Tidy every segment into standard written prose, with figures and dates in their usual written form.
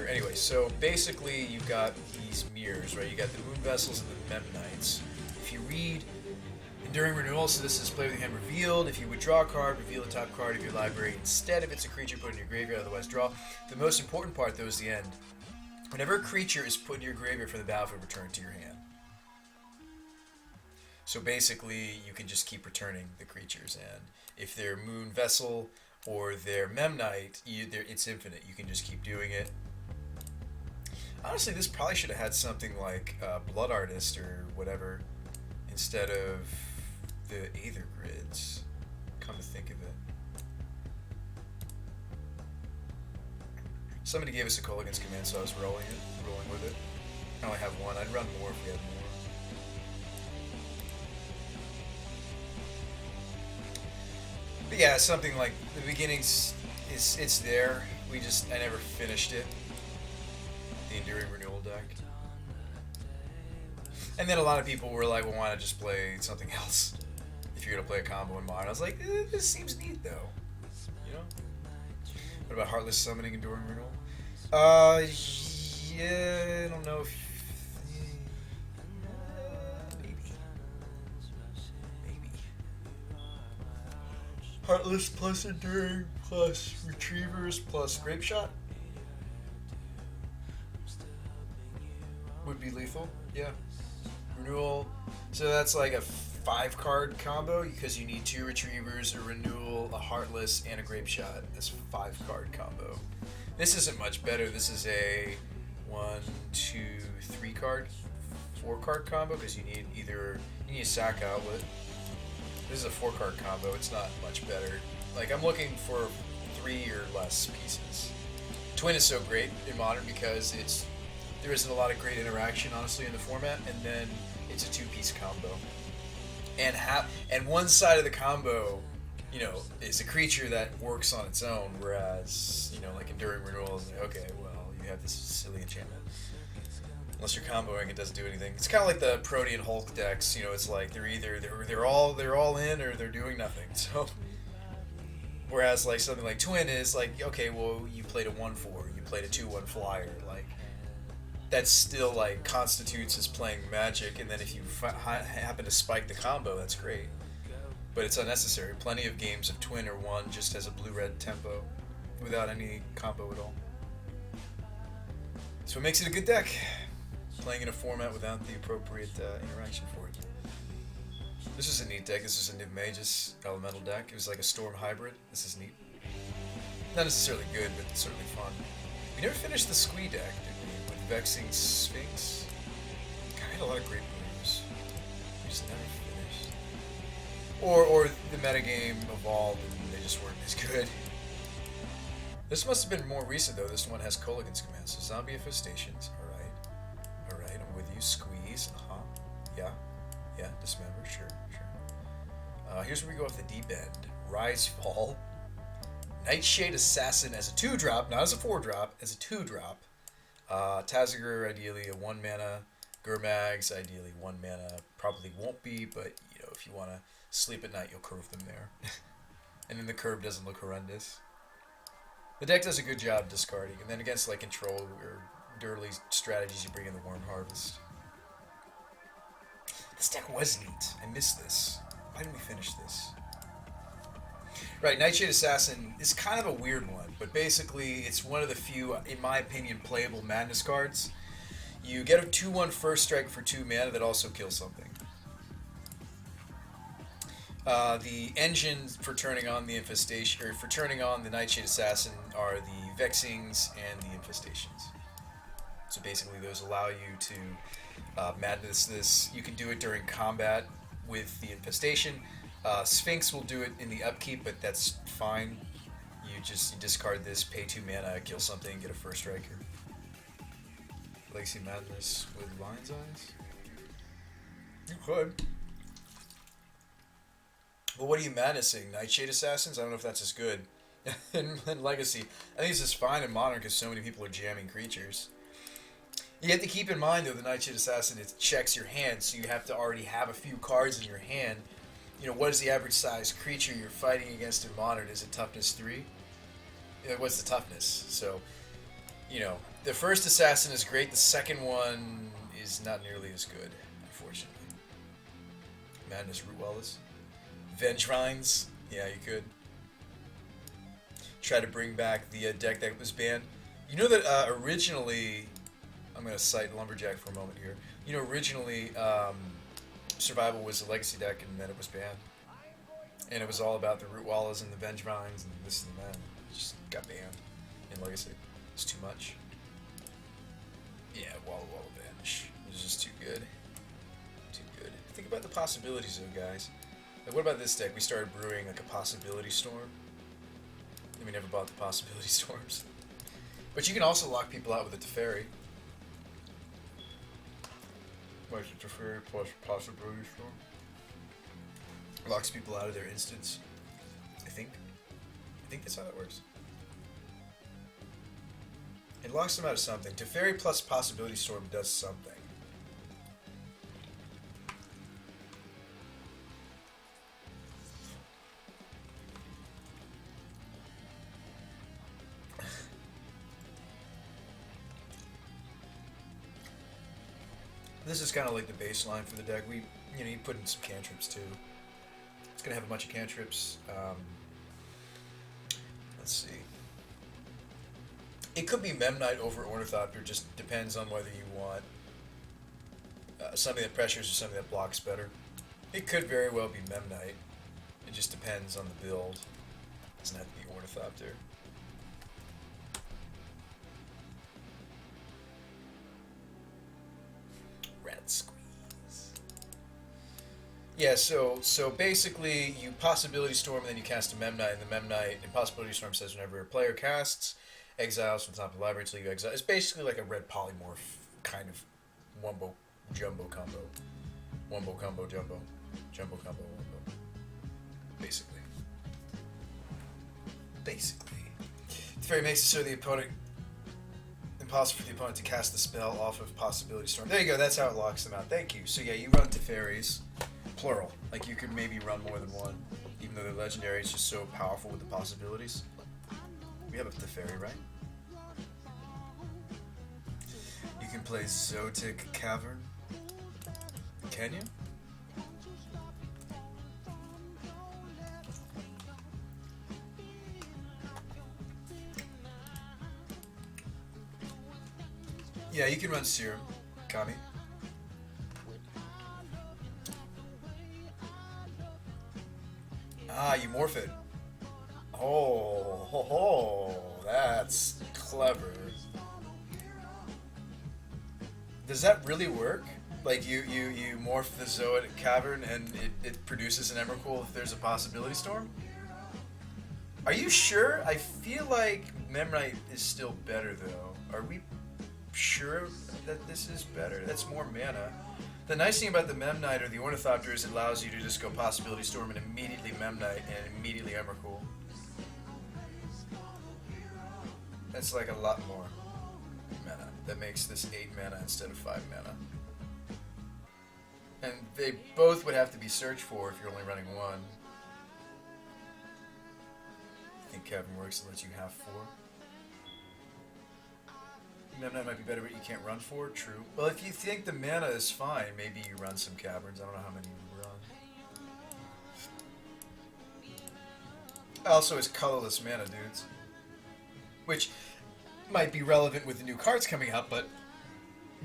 Sure. Anyway, so basically you've got these mirrors, right? You got the moon vessels and the memnites. If you read Enduring Renewal, so this is play with your hand revealed. If you withdraw a card, reveal the top card of your library instead. If it's a creature, put it in your graveyard, otherwise draw. The most important part, though, is the end. Whenever a creature is put in your graveyard for the battlefield, return to your hand. So basically, you can just keep returning the creatures, and if they're moon vessel or they're memnite, it's infinite. You can just keep doing it. Honestly, this probably should have had something like Blood Artist or whatever instead of the Aether Grids. Come to think of it. Somebody gave us a Kolaghan's Command, so I was rolling with it. I only have one. I'd run more if we had more. But yeah, something like the beginnings it's there. I never finished it. The Enduring Renewal deck. And then a lot of people were like, well, why not just play something else if you're gonna play a combo in Modern? I was like, this seems neat though. You know? What about Heartless Summoning Enduring Renewal? Yeah, I don't know if maybe. Heartless plus Enduring plus Retrievers plus Grape Shot would be lethal. Yeah. Renewal. So that's like a 5-card combo because you need 2 Retrievers, a Renewal, a Heartless, and a Grape Shot. That's a 5-card combo. This isn't much better. This is a 1, 2, 3 card, 4-card combo because you need a sack outlet. This is a 4-card combo. It's not much better. Like, I'm looking for 3 or less pieces. Twin is so great in Modern because there isn't a lot of great interaction, honestly, in the format, and then it's a 2-piece combo. And one side of the combo, is a creature that works on its own, whereas, like Enduring Renewal is like, okay, well, you have this silly enchantment. Unless you're comboing, it doesn't do anything. It's kind of like the Protean Hulk decks. It's like they're all in or they're doing nothing. So, whereas like something like Twin is like, okay, well, you played a 1/4, you played a 2/1 flyer, like that still like constitutes as playing Magic. And then if you happen to spike the combo, that's great. But it's unnecessary. Plenty of games of Twin or 1 just as a blue-red tempo without any combo at all. So it makes it a good deck. Playing in a format without the appropriate interaction for it. This is a neat deck. This is a Niv Magus elemental deck. It was like a Storm hybrid. This is neat. Not necessarily good, but certainly fun. We never finished the Squee deck, did we? With Vexing Sphinx. God, I had a lot of great brews. We just never finished. Or the metagame evolved and they just weren't as good. This must have been more recent though. This one has Kolaghan's Command, so Zombie Infestations. Alright, I'm with you. Squeeze, Yeah, Dismember, sure. Here's where we go off the deep end. Rise Fall. Nightshade Assassin as a 2-drop, not as a 4-drop, as a 2-drop. Tazagur, ideally a 1-mana. Gurmags, ideally 1 mana. Probably won't be, but if you want to sleep at night, you'll curve them there. And then the curve doesn't look horrendous. The deck does a good job discarding, and then against like control or dirty strategies, you bring in the Worm Harvest. This deck was neat. I missed this. Why didn't we finish this? Right, Nightshade Assassin is kind of a weird one, but basically it's one of the few, in my opinion, playable Madness cards. You get a 2/1 first strike for 2 mana that also kills something. The engines for turning on the Infestation, or for turning on the Nightshade Assassin, are the Vexings and the Infestations. So basically those allow you to madness this. You can do it during combat with the Infestation. Sphinx will do it in the upkeep, but that's fine. You discard this, pay 2 mana, kill something, get a first striker. Legacy Madness with Lion's Eyes? You could. But what are you madnessing? Nightshade Assassins? I don't know if that's as good. in Legacy. I think it's just fine in Modern because so many people are jamming creatures. You have to keep in mind, though, the Nightshade Assassin, it checks your hand, so you have to already have a few cards in your hand. What is the average size creature you're fighting against in Modern? Is it toughness 3? What's the toughness? So, You know, the first assassin is great. The second one is not nearly as good, unfortunately. Madness Root Wallace. Vengevines. Yeah, you could. Try to bring back the deck that was banned. You know that originally, I'm going to cite Lumberjack for a moment here. You know, originally, Survival was a legacy deck, and then it was banned. And it was all about the Root Wallas and the Vengevines and this and that. It just got banned in legacy. It's too much. Yeah, Walla Walla Venge. It was just too good. Too good. Think about the possibilities, though, guys. Like, what about this deck? We started brewing like a possibility storm. And we never bought the possibility storms. But you can also lock people out with a Teferi. What's a Teferi plus possibility storm? Locks people out of their instance. I think that's how that works. It locks them out of something. Teferi plus possibility storm does something. This is kind of like the baseline for the deck. You put in some cantrips too. It's gonna have a bunch of cantrips. Let's see. It could be Memnite over Ornithopter. Just depends on whether you want something that pressures or something that blocks better. It could very well be Memnite. It just depends on the build. It doesn't have to be Ornithopter. Rat squeeze. Yeah, so basically you possibility storm and then you cast a Memnite, and the Memnite in possibility storm says whenever a player casts, exiles from the top of the library until you exile. It's basically like a red polymorph kind of wumbo jumbo combo. Wumbo combo jumbo. Jumbo combo wumbo. Basically. The fairy makes it so the opponent impossible for the opponent to cast the spell off of possibility storm. There you go, that's how it locks them out. Thank you. So yeah, you run Teferis. Plural. Like you could maybe run more than one. Even though they're legendary, it's just so powerful with the possibilities. We have a Teferi, right? You can play Zotic Cavern. Can you? Yeah, you can run Serum, Kami. Ah, you morph it. Oh, that's clever. Does that really work? Like you morph the Zoid Cavern and it produces an Emrakul if there's a possibility storm? Are you sure? I feel like Memnite is still better though. Are we sure that this is better? That's more mana. The nice thing about the Memnite or the Ornithopter is it allows you to just go possibility storm and immediately Memnite and immediately Emrakul. That's like a lot more mana. That makes this 8 mana instead of 5 mana. And they both would have to be searched for if you're only running one. I think Cavern works to let you have 4. Memnite might be better, but you can't run 4? True. Well, if you think the mana is fine, maybe you run some Caverns. I don't know how many you run. Also, it's colorless mana, dudes. Which might be relevant with the new cards coming out, but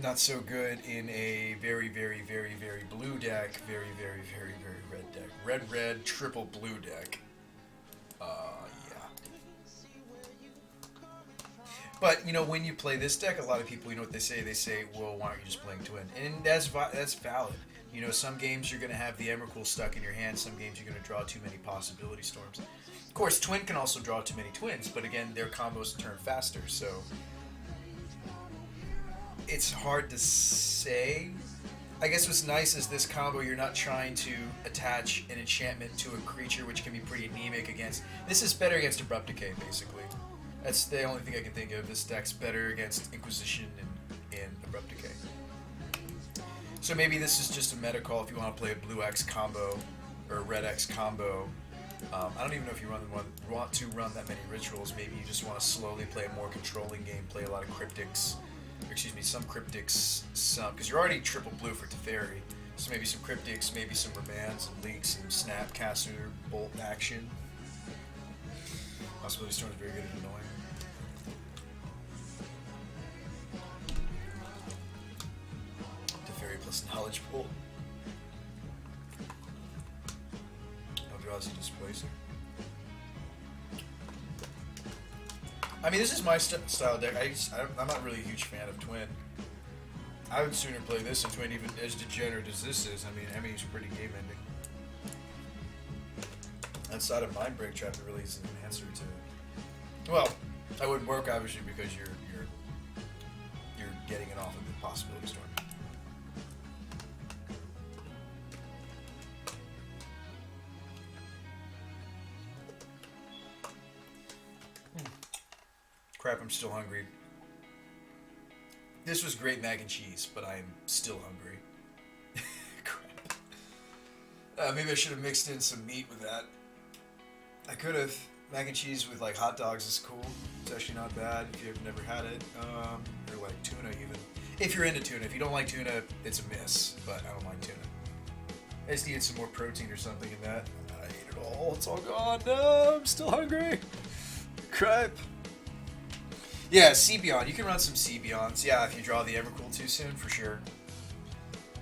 not so good in a very, very, very, very blue deck. Very, very, very, very red deck. Red, red, triple blue deck. Yeah. But, you know, when you play this deck, a lot of people, you know what they say? They say, well, why aren't you just playing Twin? And that's valid. You know, some games you're going to have the Emrakul stuck in your hand. Some games you're going to draw too many possibility storms. Of course, Twin can also draw too many Twins, but again, their combos turn faster, so it's hard to say. I guess what's nice is this combo, you're not trying to attach an enchantment to a creature, which can be pretty anemic against. This is better against Abrupt Decay, basically. That's the only thing I can think of. This deck's better against Inquisition and Abrupt Decay. So maybe this is just a meta call if you want to play a Blue X combo or a Red X combo I don't even know if you want to run that many rituals. Maybe you just want to slowly play a more controlling game, play a lot of cryptics. Excuse me, some cryptics, some because you're already triple blue for Teferi. So maybe some cryptics, maybe some Remands, some leaks, some snapcaster, bolt action. Possibility Storm is very good at annoying. Teferi plus knowledge pool. Eldrazi Displacer. I mean, this is my style deck. I'm not really a huge fan of Twin. I would sooner play this than Twin, even as degenerate as this is. I mean, Emmy's pretty game ending. Outside of Mind Break Trap, it really isn't an answer to it. Well, I wouldn't work obviously because you're getting it off of the Possibility Storm. Crap, I'm still hungry. This was great mac and cheese, but I am still hungry. Crap. Maybe I should have mixed in some meat with that. I could have. Mac and cheese with like hot dogs is cool. It's actually not bad if you've never had it. Or like tuna even. If you're into tuna. If you don't like tuna, it's a miss. But I don't like tuna. I just needed some more protein or something in that. I ate it all. It's all gone. No, I'm still hungry. Crap. Yeah, Seabion. You can run some Seabions. Yeah, if you draw the Evercool too soon, for sure.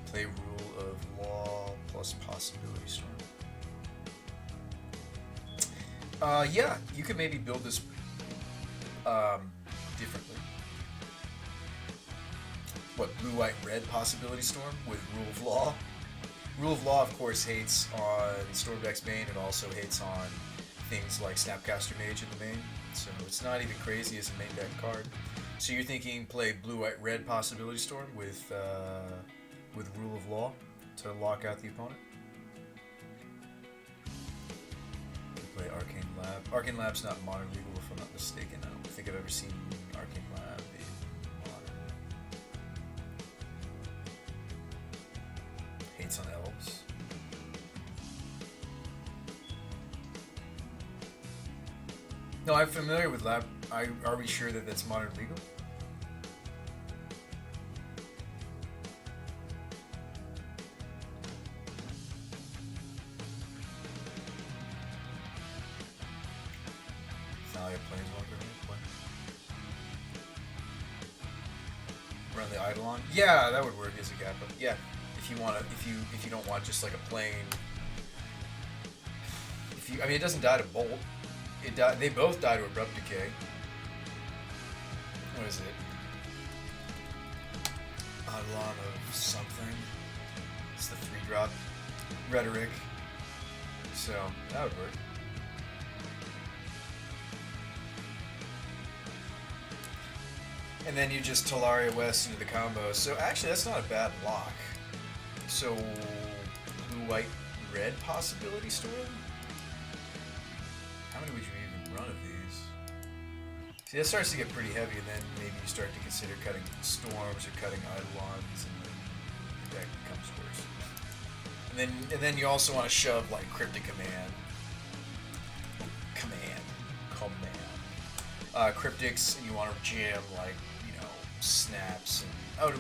Play Rule of Law plus Possibility Storm. Yeah, you could maybe build this differently. What, Blue, White, Red Possibility Storm with Rule of Law? Rule of Law, of course, hates on Stormdeck's main. It also hates on things like Snapcaster Mage in the main. So it's not even crazy as a main deck card. So you're thinking play Blue, White, Red Possibility Storm with Rule of Law to lock out the opponent. Play Arcane Lab. Arcane Lab's not modern legal, if I'm not mistaken. I don't think I've ever seen Arcane Lab in modern. Hates on elves. No, I'm familiar with Lab. Are we sure that that's modern legal? Thalia Planeswalker. Run the Eidolon. Yeah, that would work as a gap up. Yeah, if you don't want just like a plain. I mean, it doesn't die to Bolt. They both die to Abrupt Decay. What is it? Eidolon of something. It's the 3-drop. Rhetoric. So, that would work. And then you just Talaria West into the combo. So, actually, that's not a bad lock. So, Blue, White, Red Possibility Storm? How many would you even run of these? See, that starts to get pretty heavy, and then maybe you start to consider cutting Storms or cutting Eidolons, and then the deck becomes worse. And then you also want to shove like Cryptic Command, Cryptics, and you want to jam like Snaps and no,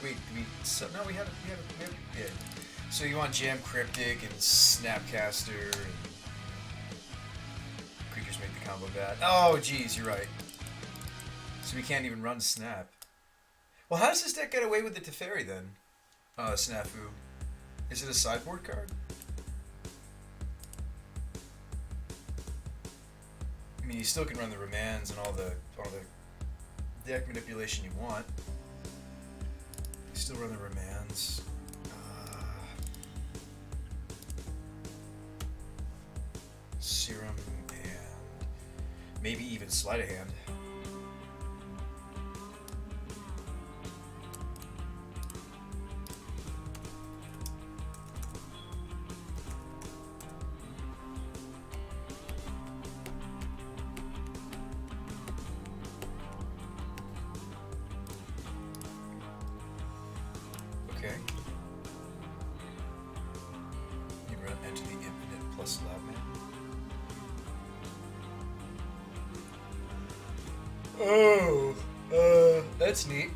we haven't. Yeah. So you want jam Cryptic and Snapcaster and creatures make the combo bad. Oh, geez, you're right. So we can't even run Snap. Well, how does this deck get away with the Teferi then? Snafu. Is it a sideboard card? I mean, you still can run the Remands and all the deck manipulation you want. You still run the Remands. Serum and maybe even Sleight of Hand. Okay. You run into the Infinite plus Labman. Oh, that's neat.